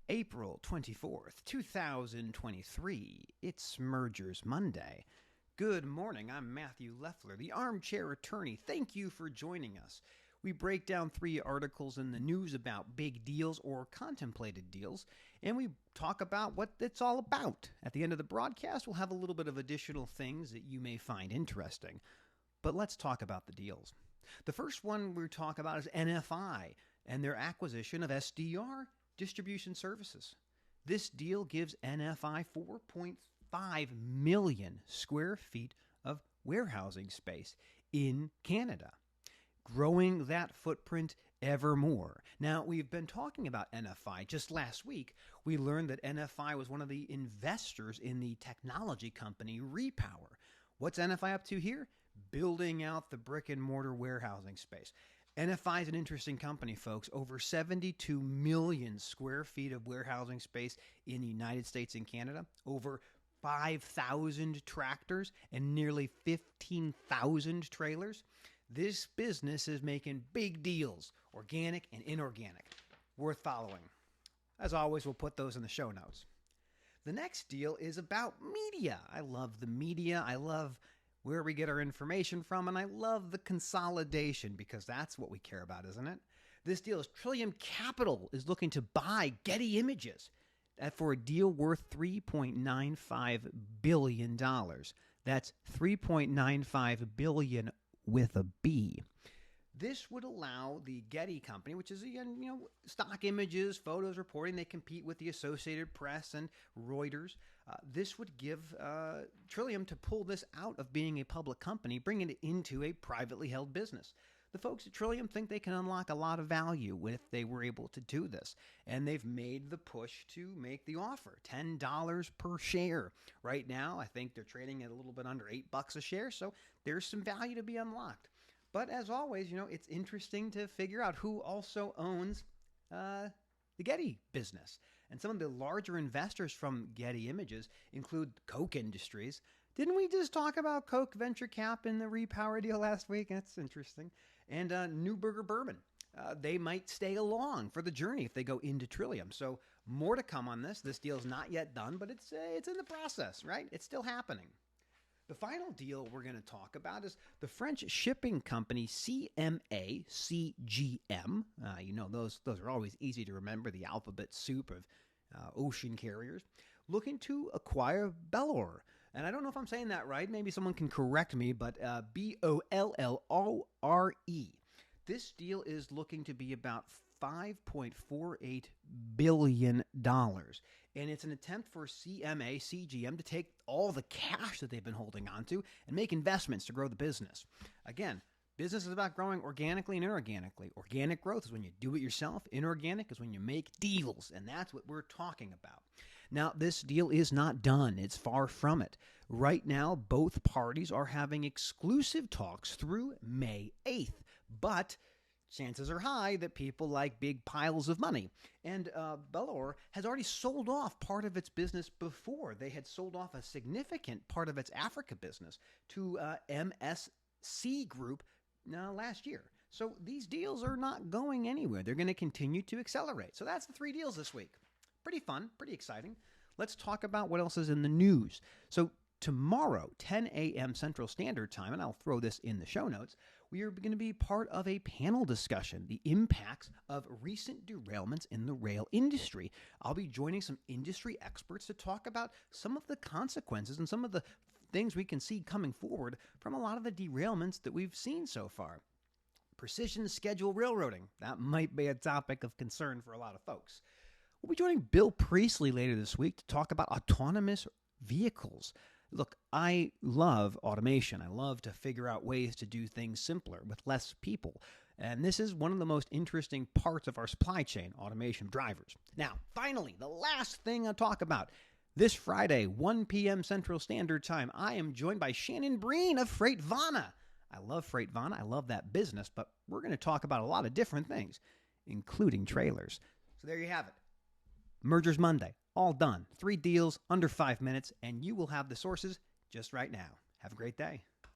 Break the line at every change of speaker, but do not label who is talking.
April 24th, 2023. It's Mergers Monday. Good morning. I'm Matthew Leffler, the armchair attorney. Thank you for joining us. We break down 3 articles in the news about big deals or contemplated deals, and we talk about what it's all about. At the end of the broadcast, we'll have a little bit of additional things that you may find interesting. But let's talk about the deals. The first one we talk about is NFI and their acquisition of SDR Distribution Services. This deal gives NFI 4.5 million square feet of warehousing space in Canada, growing that footprint ever more. Now, we've been talking about NFI. Just last week, we learned that NFI was one of the investors in the technology company Repower. What's NFI up to here? Building out the brick and mortar warehousing space. NFI is an interesting company, folks. Over 72 million square feet of warehousing space in the United States and Canada. Over 5,000 tractors and nearly 15,000 trailers. This business is making big deals, organic and inorganic. Worth following. As always, we'll put those in the show notes. The next deal is about media. I love the media. I love where we get our information from, and I love the consolidation because that's what we care about, isn't it? This deal is Trillium Capital is looking to buy Getty Images for a deal worth $3.95 billion. That's $3.95 billion with a B. This would allow the Getty company, which is, stock images, photos reporting. They compete with the Associated Press and Reuters. This would give Trillium to pull this out of being a public company, bringing it into a privately held business. The folks at Trillium think they can unlock a lot of value if they were able to do this. And they've made the push to make the offer, $10 per share. Right now, I think they're trading at a little bit under $8 a share, so there's some value to be unlocked. But as always, it's interesting to figure out who also owns the Getty business. And some of the larger investors from Getty Images include Koch Industries. Didn't we just talk about Koch Venture Cap in the Repower deal last week? That's interesting. And Neuberger Berman. They might stay along for the journey if they go into Trillium. So more to come on this. This deal's not yet done, but it's in the process, right? It's still happening. The final deal we're going to talk about is the French shipping company CMA CGM. Those are always easy to remember, the alphabet soup of ocean carriers, looking to acquire Bolloré. And I don't know if I'm saying that right. Maybe someone can correct me, but Bolloré. This deal is looking to be about $5.48 billion. And it's an attempt for CMA CGM to take all the cash that they've been holding on to and make investments to grow the business. Again, business is about growing organically and inorganically. Organic growth is when you do it yourself. Inorganic is when you make deals. And that's what we're talking about. Now, this deal is not done. It's far from it. Right now, both parties are having exclusive talks through May 8th. But chances are high that people like big piles of money. And Bolloré has already sold off part of its business before. They had sold off a significant part of its Africa business to MSC Group last year. So these deals are not going anywhere. They're going to continue to accelerate. So that's the 3 deals this week. Pretty fun, pretty exciting. Let's talk about what else is in the news. So tomorrow, 10 a.m. Central Standard Time, and I'll throw this in the show notes, we are going to be part of a panel discussion, the impacts of recent derailments in the rail industry. I'll be joining some industry experts to talk about some of the consequences and some of the things we can see coming forward from a lot of the derailments that we've seen so far. Precision schedule railroading, that might be a topic of concern for a lot of folks. We'll be joining Bill Priestley later this week to talk about autonomous vehicles. Look, I love automation. I love to figure out ways to do things simpler with less people. And this is one of the most interesting parts of our supply chain, automation of drivers. Now, finally, the last thing I'll talk about. This Friday, 1 p.m. Central Standard Time, I am joined by Shannon Breen of Freightvana. I love Freightvana. I love that business, but we're going to talk about a lot of different things, including trailers. So there you have it. Mergers Monday. All done. 3 deals, under 5 minutes, and you will have the sources just right now. Have a great day.